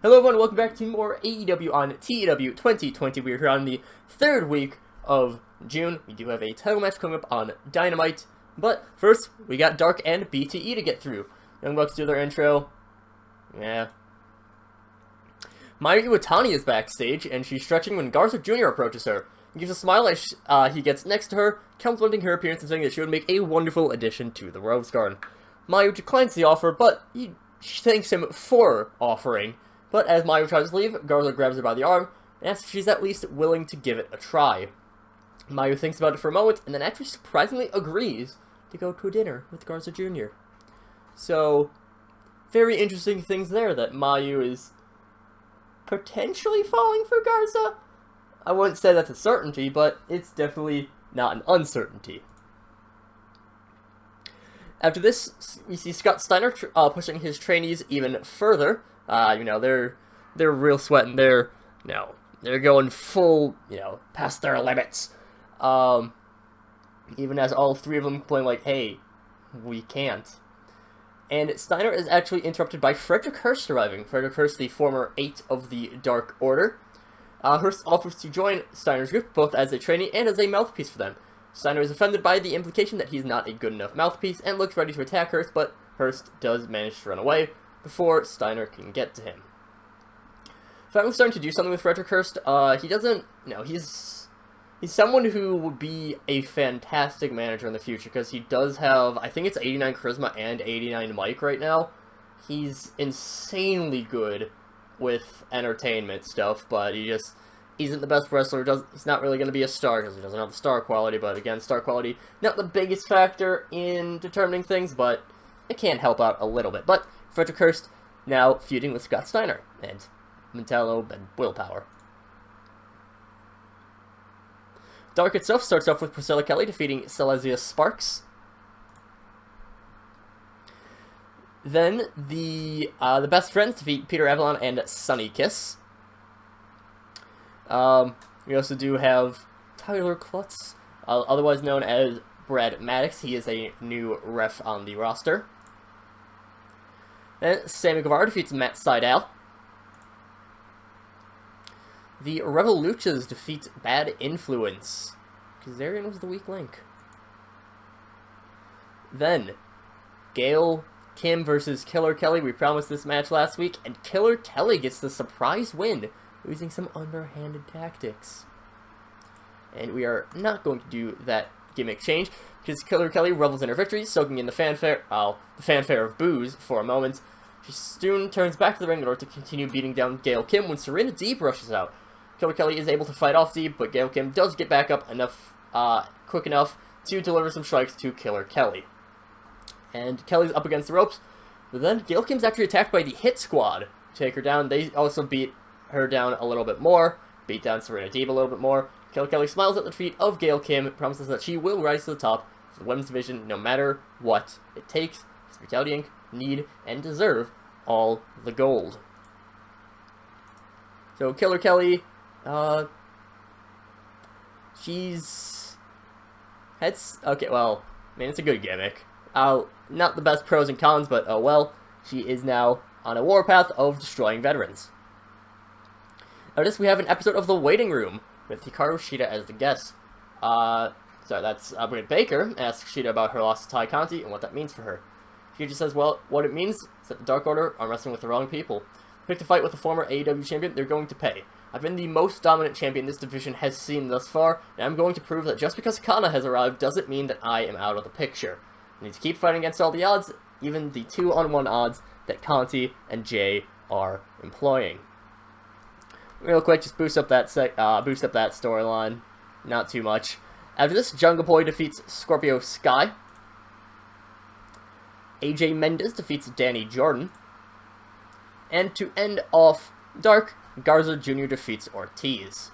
Hello everyone, welcome back to more AEW on TEW2020. We are here on the third week of June. We do have a title match coming up on Dynamite. But first, we got Dark and BTE to get through. Young Bucks do their intro. Yeah. Mayu Iwatani is backstage, and she's stretching when Garza Jr. approaches her. He gives a smile as he gets next to her, complimenting her appearance and saying that she would make a wonderful addition to the Rose Garden. Mayu declines the offer, but she thanks him for offering. But as Mayu tries to leave, Garza grabs her by the arm and asks if she's at least willing to give it a try. Mayu thinks about it for a moment and then actually surprisingly agrees to go to a dinner with Garza Jr. So, very interesting things there that Mayu is potentially falling for Garza. I wouldn't say that's a certainty, but it's definitely not an uncertainty. After this, we see Scott Steiner pushing his trainees even further. They're real sweating. They're going full, past their limits. Even as all three of them complain like, hey, we can't. And Steiner is actually interrupted by Frederick Hurst arriving. Frederick Hurst, the former 8 of the Dark Order. Hurst offers to join Steiner's group, both as a trainee and as a mouthpiece for them. Steiner is offended by the implication that he's not a good enough mouthpiece and looks ready to attack Hurst, but Hurst does manage to run away before Steiner can get to him. Finally starting to do something with Frederick Hurst. He doesn't, he's someone who would be a fantastic manager in the future, because he does have, I think it's 89 charisma and 89 mic right now. He's insanely good with entertainment stuff, but he just isn't the best wrestler. He's not really going to be a star because he doesn't have the star quality, but again, star quality, not the biggest factor in determining things, but it can help out a little bit. But Frederick Hurst now feuding with Scott Steiner and Mentallo and Willpower. Dark itself starts off with Priscilla Kelly defeating Silesia Sparks. Then the Best Friends defeat Peter Avalon and Sunny Kiss. We also do have Tyler Klutz, otherwise known as Brad Maddox. He is a new ref on the roster. Then Sammy Guevara defeats Matt Sydal. The Revoluchas defeat Bad Influence. Kazarian was the weak link. Then, Gail Kim versus Killer Kelly. We promised this match last week, and Killer Kelly gets the surprise win using some underhanded tactics. And we are not going to do that gimmick change, because Killer Kelly revels in her victory, soaking in the fanfare of boos for a moment. She soon turns back to the ring in order to continue beating down Gail Kim when Serena Deeb rushes out. Killer Kelly is able to fight off Deeb, but Gail Kim does get back up quick enough to deliver some strikes to Killer Kelly. And Kelly's up against the ropes, but then Gail Kim's actually attacked by the Hit Squad to take her down. They also beat her down a little bit more, beat down Serena Deeb a little bit more. Killer Kelly smiles at the defeat of Gail Kim, promises that she will rise to the top of the women's division no matter what it takes. Brutality Inc. need and deserve all the gold. So Killer Kelly, okay, well, I mean, it's a good gimmick. Not the best pros and cons, but oh well, she is now on a warpath of destroying veterans. Notice we have an episode of The Waiting Room with Hikaru Shida as the guest. That's Britt Baker asks Shida about her loss to Tai Conti and what that means for her. She just says, well, what it means is that the Dark Order are wrestling with the wrong people. Pick to fight with the former AEW champion, they're going to pay. I've been the most dominant champion this division has seen thus far, and I'm going to prove that just because Kana has arrived doesn't mean that I am out of the picture. I need to keep fighting against all the odds, even the 2-on-1 odds that Conti and Jay are employing. Real quick, just boost up that storyline. Not too much. After this, Jungle Boy defeats Scorpio Sky. AJ Mendez defeats Danny Jordan. And to end off Dark, Garza Jr. defeats Ortiz.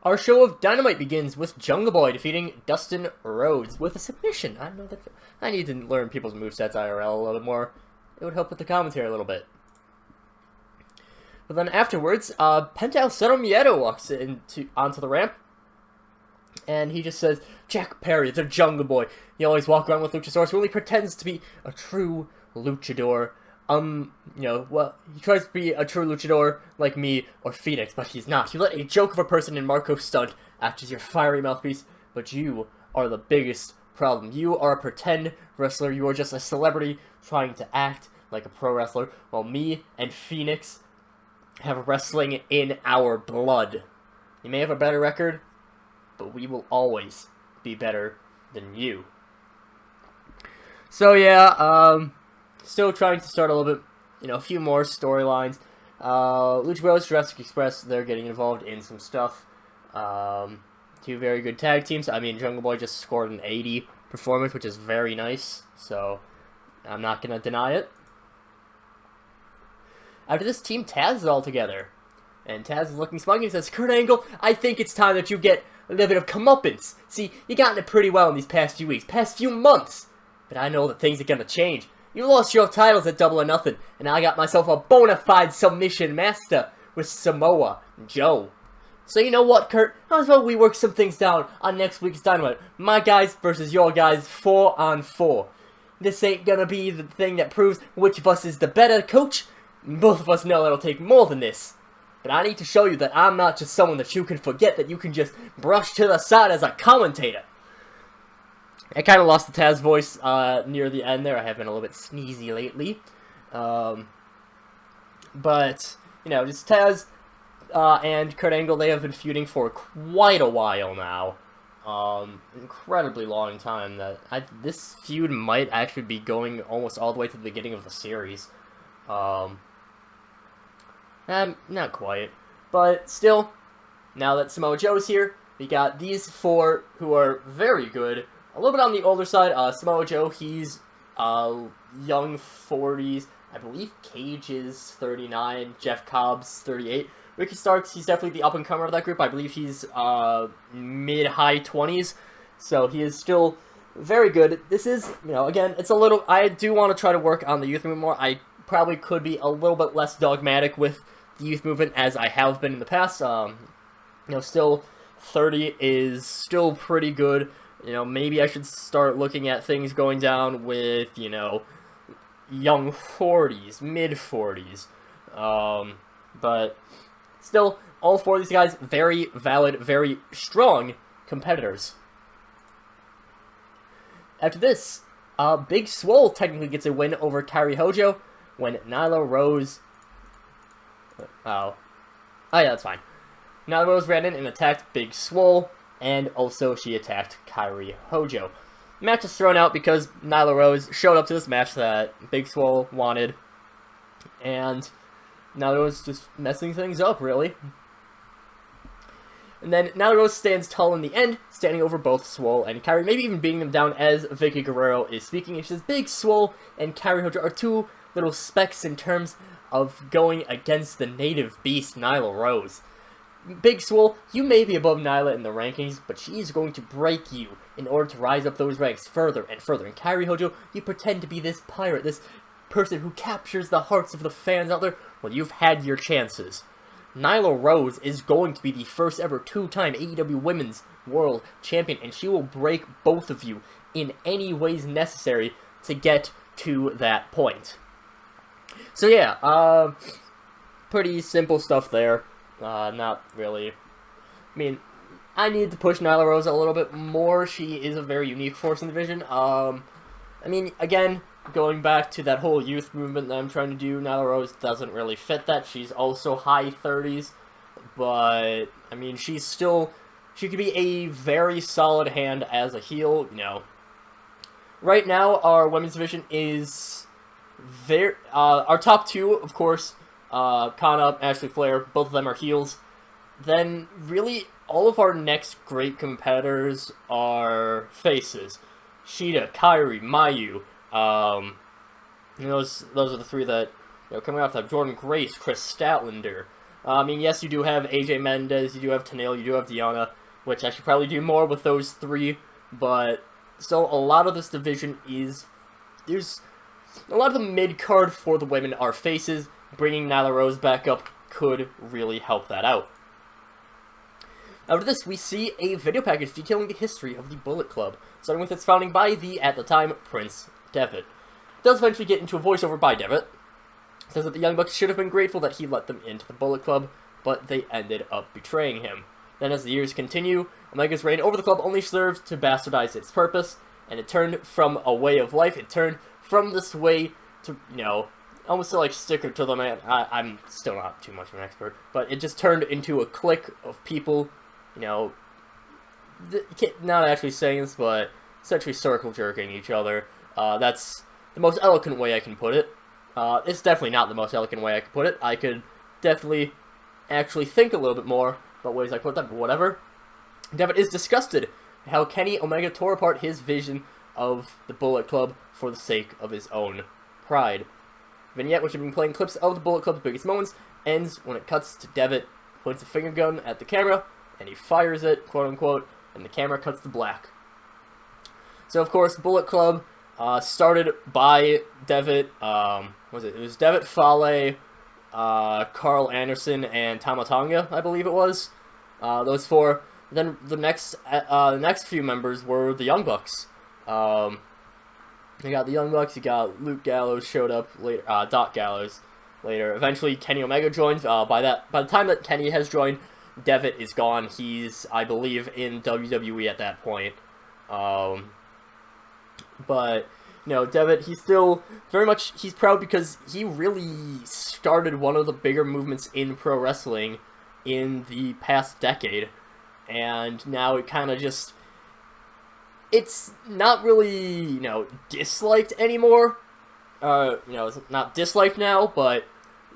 Our show of Dynamite begins with Jungle Boy defeating Dustin Rhodes with a submission. I don't know that I need to learn people's movesets IRL a little bit more. It would help with the commentary a little bit. But then afterwards, Penta El Cero Miedo walks onto the ramp. And he just says, Jack Perry, the Jungle Boy. He always walks around with Luchasaurus, really pretends to be a true luchador. Well, he tries to be a true luchador like me or Phoenix, but he's not. You let a joke of a person in Marco Stunt act as your fiery mouthpiece, but you are the biggest problem. You are a pretend wrestler. You are just a celebrity trying to act like a pro wrestler, while me and Phoenix have wrestling in our blood. You may have a better record, but we will always be better than you. So yeah, still trying to start a little bit, a few more storylines. Lucha Bros, Jurassic Express, they're getting involved in some stuff. Two very good tag teams. I mean, Jungle Boy just scored an 80 performance, which is very nice, so I'm not going to deny it. After this, Team Taz is all together. And Taz is looking smug and says, Kurt Angle, I think it's time that you get a little bit of comeuppance. See, you gotten it pretty well in these past few weeks, past few months. But I know that things are going to change. You lost your titles at Double or Nothing, and I got myself a bona fide submission master with Samoa Joe. So you know what, Kurt? How about we work some things down on next week's Dynamite? My guys versus your guys, 4-on-4. This ain't gonna be the thing that proves which of us is the better coach. Both of us know it'll take more than this. But I need to show you that I'm not just someone that you can forget, that you can just brush to the side as a commentator. I kind of lost the Taz voice near the end there. I have been a little bit sneezy lately. But, just Taz and Kurt Angle, they have been feuding for quite a while now. Incredibly long time. This feud might actually be going almost all the way to the beginning of the series. Not quite. But still, now that Samoa Joe's here, we got these four who are very good. A little bit on the older side. Samoa Joe, he's young 40s. I believe Cage is 39. Jeff Cobb's 38. Ricky Starks, he's definitely the up-and-comer of that group. I believe he's mid-high 20s. So he is still very good. This is, again, it's a little... I do want to try to work on the youth movement more. I probably could be a little bit less dogmatic with the youth movement as I have been in the past. Still 30 is still pretty good. Maybe I should start looking at things going down with, young 40s, mid 40s. But still, all four of these guys, very valid, very strong competitors. After this, Big Swole technically gets a win over Kairi Hojo when Nyla Rose... Oh yeah, that's fine. Nyla Rose ran in and attacked Big Swole, and also she attacked Kairi Hojo. The match is thrown out because Nyla Rose showed up to this match that Big Swole wanted, and Nyla Rose just messing things up, really. And then Nyla Rose stands tall in the end, standing over both Swole and Kairi, maybe even beating them down as Vicky Guerrero is speaking. And she says, Big Swole and Kairi Hojo are two little specks in terms of going against the native beast, Nyla Rose. Big Swole, you may be above Nyla in the rankings, but she is going to break you in order to rise up those ranks further and further. And Kairi Hojo, you pretend to be this pirate, this person who captures the hearts of the fans out there. Well, you've had your chances. Nyla Rose is going to be the first ever two-time AEW Women's World Champion, and she will break both of you in any ways necessary to get to that point. So yeah, pretty simple stuff there. Not really. I mean, I need to push Nyla Rose a little bit more. She is a very unique force in the division. I mean, again, going back to that whole youth movement that I'm trying to do, Nyla Rose doesn't really fit that. She's also high 30s, but, I mean, she could be a very solid hand as a heel, Right now, our women's division is our top two, of course, Kana, Ashley Flair, both of them are heels. Then, really, all of our next great competitors are faces. Shida, Kairi, Mayu, those are the three that, coming off that. Jordan Grace, Chris Statlander. I mean, yes, you do have AJ Mendez, you do have Tenille, you do have Deanna, which I should probably do more with those three, but still, a lot of this division there's a lot of the mid-card for the women are faces. Bringing Nyla Rose back up could really help that out. After this, we see a video package detailing the history of the Bullet Club, starting with its founding by the, at the time, Prince Devitt. It does eventually get into a voiceover by Devitt. It says that the Young Bucks should have been grateful that he let them into the Bullet Club, but they ended up betraying him. Then as the years continue, Omega's reign over the club only served to bastardize its purpose, and it turned from a way of life, it turned from this way to, almost like sticker to the man. I'm still not too much of an expert, but it just turned into a clique of people, not actually saying this, but essentially circle jerking each other. That's the most eloquent way I can put it. It's definitely not the most eloquent way I could put it. I could definitely actually think a little bit more about ways I put that, but whatever. Devitt is disgusted how Kenny Omega tore apart his vision of the Bullet Club for the sake of his own pride. Vignette, which had been playing clips of the Bullet Club's biggest moments, ends when it cuts to Devitt, points a finger gun at the camera, and he fires it, quote-unquote, and the camera cuts to black. So, of course, Bullet Club started by Devitt, it was Devitt, Fale, Carl Anderson, and Tamatanga, I believe it was. Those four. Then the next few members were the Young Bucks. You got the Young Bucks, you got Luke Gallows showed up later, Doc Gallows later. Eventually, Kenny Omega joined. By the time that Kenny has joined, Devitt is gone. He's, I believe, in WWE at that point. But, Devitt, he's still very much, he's proud because he really started one of the bigger movements in pro wrestling in the past decade. And now it kind of just, it's not really, disliked anymore. It's not disliked now, but,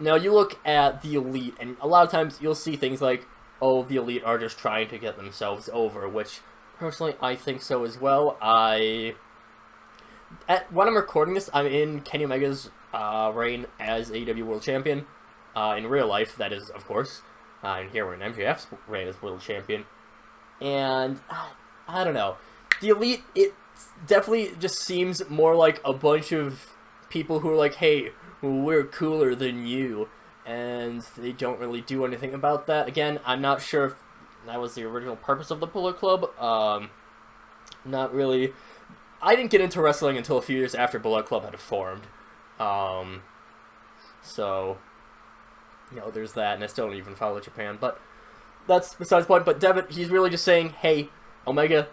you look at the Elite, and a lot of times you'll see things like, oh, the Elite are just trying to get themselves over, which, personally, I think so as well. When I'm recording this, I'm in Kenny Omega's reign as AEW World Champion. In real life, that is, of course. And here we're in MJF's reign as World Champion. And, I don't know. The Elite, it definitely just seems more like a bunch of people who are like, hey, we're cooler than you. And they don't really do anything about that. Again, I'm not sure if that was the original purpose of the Bullet Club. Not really. I didn't get into wrestling until a few years after Bullet Club had formed. So, there's that, and I still don't even follow Japan, but that's besides the point. But Devitt, he's really just saying, hey, Omega,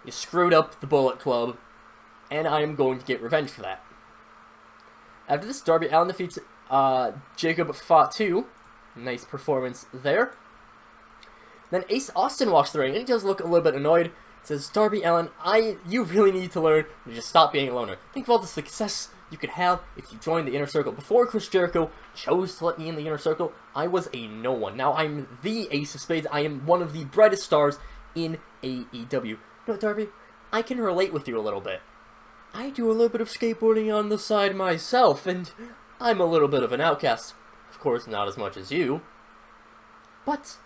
you screwed up the Bullet Club, and I am going to get revenge for that. After this, Darby Allin defeats Jacob Fatu. Nice performance there. Then Ace Austin walks the ring, and he does look a little bit annoyed. Says, Darby Allin, you really need to learn to just stop being a loner. Think of all the success you could have if you joined the Inner Circle. Before Chris Jericho chose to let me in the Inner Circle, I was a no one. Now I'm the Ace of Spades. I am one of the brightest stars in AEW. Darby, I can relate with you a little bit. I do a little bit of skateboarding on the side myself, and I'm a little bit of an outcast. Of course, not as much as you. But,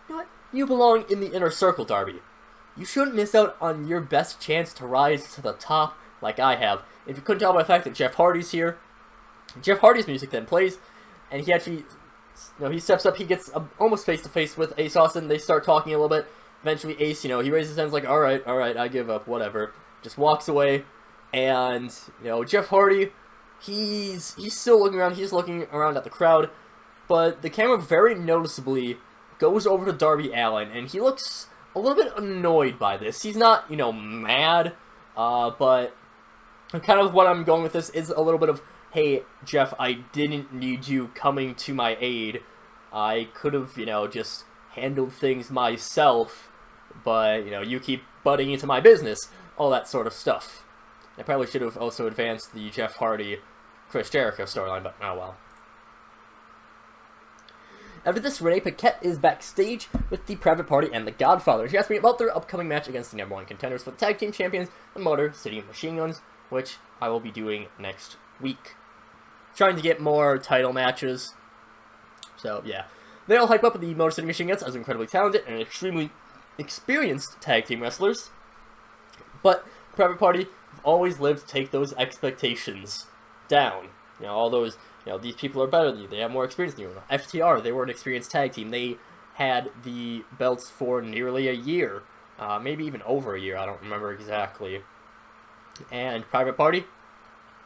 you belong in the Inner Circle, Darby. You shouldn't miss out on your best chance to rise to the top like I have. If you couldn't tell by the fact that Jeff Hardy's here, Jeff Hardy's music then plays, and he actually, he steps up, he gets almost face-to-face with Ace Austin, they start talking a little bit. Eventually Ace, he raises his hands like, alright, I give up, whatever. Just walks away, and, Jeff Hardy, he's still looking around, he's looking around at the crowd, but the camera very noticeably goes over to Darby Allin, and he looks a little bit annoyed by this. He's not, mad, but kind of what I'm going with this is a little bit of, hey, Jeff, I didn't need you coming to my aid. I could have, just handled things myself, but, you keep butting into my business, all that sort of stuff. I probably should have also advanced the Jeff Hardy, Chris Jericho storyline, but oh well. After this, Renee Paquette is backstage with the Private Party and the Godfather. She asked me about their upcoming match against the #1 contenders for the Tag Team Champions, the Motor City Machine Guns, which I will be doing next week. Trying to get more title matches. So, yeah. They all hype up the Motor City Machine Guns as incredibly talented and extremely experienced tag team wrestlers. But Private Party have always lived to take those expectations down. All those, these people are better than you, they have more experience than you. FTR, they were an experienced tag team, they had the belts for nearly a year. Maybe even over a year, I don't remember exactly. And Private Party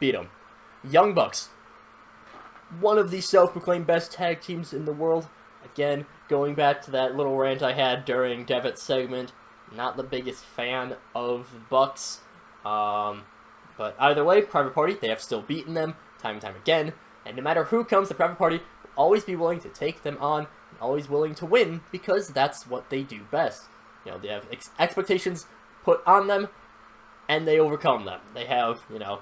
beat them. Young Bucks, one of the self-proclaimed best tag teams in the world. Again, going back to that little rant I had during Devitt's segment, not the biggest fan of the Bucks. But either way, Private Party, they have still beaten them time and time again. And no matter who comes, the Private Party will always be willing to take them on, and always willing to win, because that's what they do best. You know, they have expectations put on them, and they overcome them. They have, you know,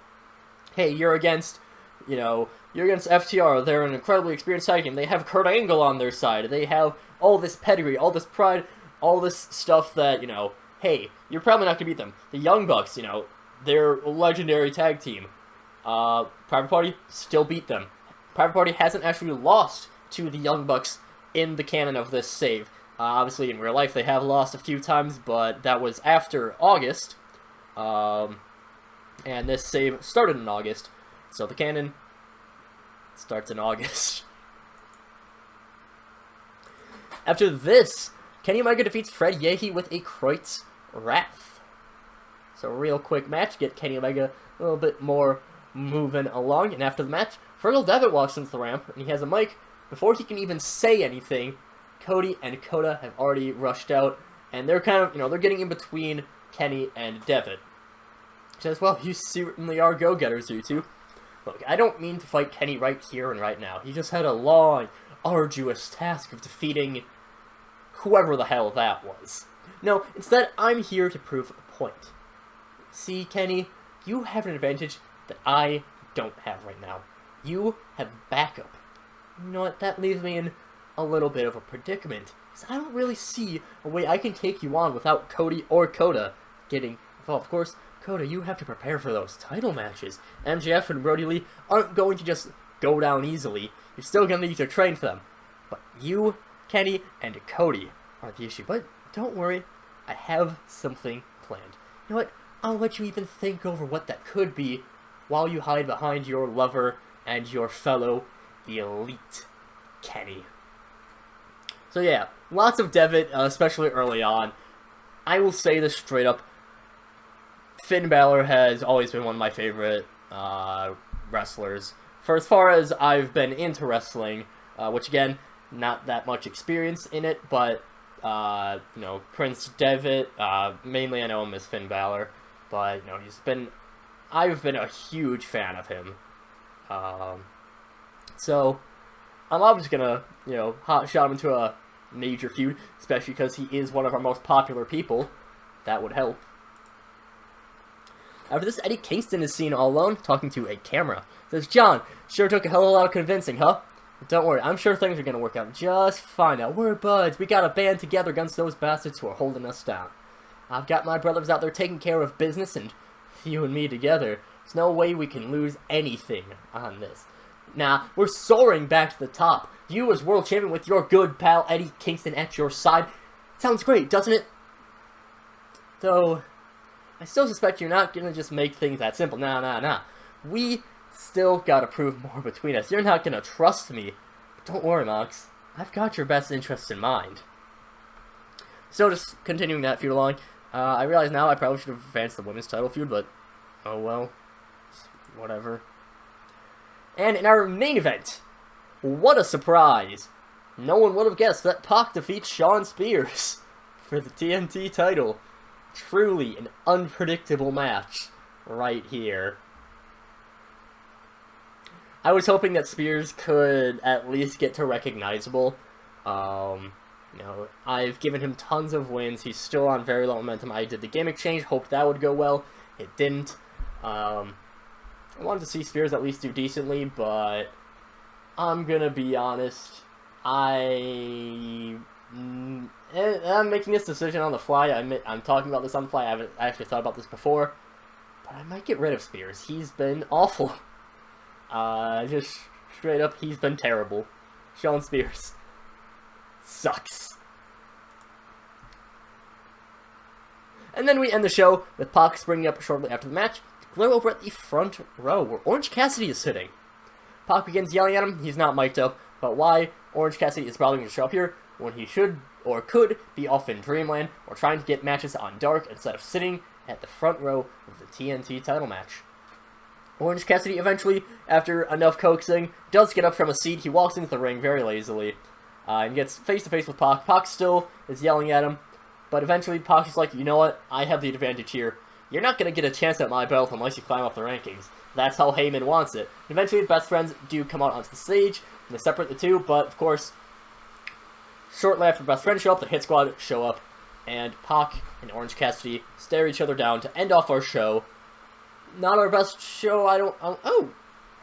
hey, you're against FTR. They're an incredibly experienced tag team. They have Kurt Angle on their side. They have all this pedigree, all this pride, all this stuff that, you know, hey, you're probably not going to beat them. The Young Bucks, you know, they're a legendary tag team. Private Party still beat them. Private Party hasn't actually lost to the Young Bucks in the canon of this save. Obviously, in real life, they have lost a few times, but that was after August. And this save started in August, so the canon starts in August. After this, Kenny Omega defeats Fred Yehi with a Kreutz Wrath. So a real quick match, get Kenny Omega a little bit more moving along, and after the match, Fergal Devitt walks into the ramp, and he has a mic. Before he can even say anything, Cody and Kota have already rushed out, and they're kind of, you know, they're getting in between Kenny and Devitt. He says, well, you certainly are go-getters, you two. Look, I don't mean to fight Kenny right here and right now. He just had a long, arduous task of defeating whoever the hell that was. No, instead, I'm here to prove a point. See, Kenny, you have an advantage that I don't have right now. You have backup. You know what, that leaves me in a little bit of a predicament, because I don't really see a way I can take you on without Cody or Kota getting involved. Of course, Kota, you have to prepare for those title matches. MJF and Brody Lee aren't going to just go down easily. You're still going to need to train for them. But you, Kenny, and Cody are the issue. But don't worry, I have something planned. You know what? I'll let you even think over what that could be while you hide behind your lover and your fellow elite, Kenny. So yeah, lots of Devitt, especially early on. I will say this straight up. Finn Balor has always been one of my favorite wrestlers. For as far as I've been into wrestling, which again, not that much experience in it, but, you know, Prince Devitt, mainly I know him as Finn Balor, but, you know, I've been a huge fan of him. So, I'm obviously gonna, you know, hot shot him into a major feud, especially because he is one of our most popular people. That would help. After this, Eddie Kingston is seen all alone, talking to a camera. Says, John, sure took a hell of a lot of convincing, huh? But don't worry, I'm sure things are gonna work out just fine now. We're buds, we gotta band together against those bastards who are holding us down. I've got my brothers out there taking care of business, and you and me together, there's no way we can lose anything on this. Nah, we're soaring back to the top. You as world champion with your good pal Eddie Kingston at your side. Sounds great, doesn't it? Though, I still suspect you're not gonna just make things that simple. Nah. We still gotta prove more between us. You're not gonna trust me. But don't worry, Mox. I've got your best interests in mind. So just continuing that feud along, I realize now I probably should have advanced the women's title feud, but oh well. Whatever. And in our main event, what a surprise! No one would have guessed that PAC defeats Shawn Spears for the TNT title. Truly an unpredictable match right here. I was hoping that Spears could at least get to recognizable. You know, I've given him tons of wins. He's still on very low momentum. I did the gimmick change, hoped that would go well. It didn't. I wanted to see Spears at least do decently, but I'm gonna be honest. I'm making this decision on the fly. I'm talking about this on the fly. I haven't actually thought about this before, but I might get rid of Spears. He's been awful. Just straight up, he's been terrible. Shawn Spears sucks. And then we end the show with PAC springing up shortly after the match. Glare over at the front row, where Orange Cassidy is sitting. PAC begins yelling at him. He's not mic'd up, but why Orange Cassidy is probably going to show up here, when he should or could be off in Dreamland or trying to get matches on Dark instead of sitting at the front row of the TNT title match. Orange Cassidy eventually, after enough coaxing, does get up from a seat. He walks into the ring very lazily and gets face-to-face with Pac. Pac still is yelling at him, but eventually Pac is like, you know what, I have the advantage here. You're not going to get a chance at my belt unless you climb up the rankings. That's how Heyman wants it. And eventually the best friends do come out onto the stage, and they separate the two, but of course, shortly after the best friends show up, the Hit Squad show up, and Pac and Orange Cassidy stare each other down to end off our show. Not our best show, oh,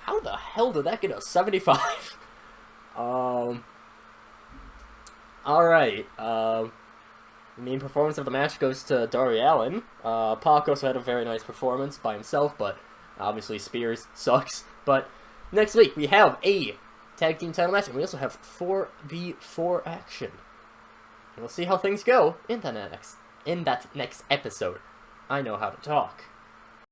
how the hell did that get a 75? Alright, the main performance of the match goes to Darby Allin. Pac also had a very nice performance by himself, but obviously Spears sucks. But next week we have a tag team title match, and we also have 4v4 action. And we'll see how things go in that next episode. I know how to talk.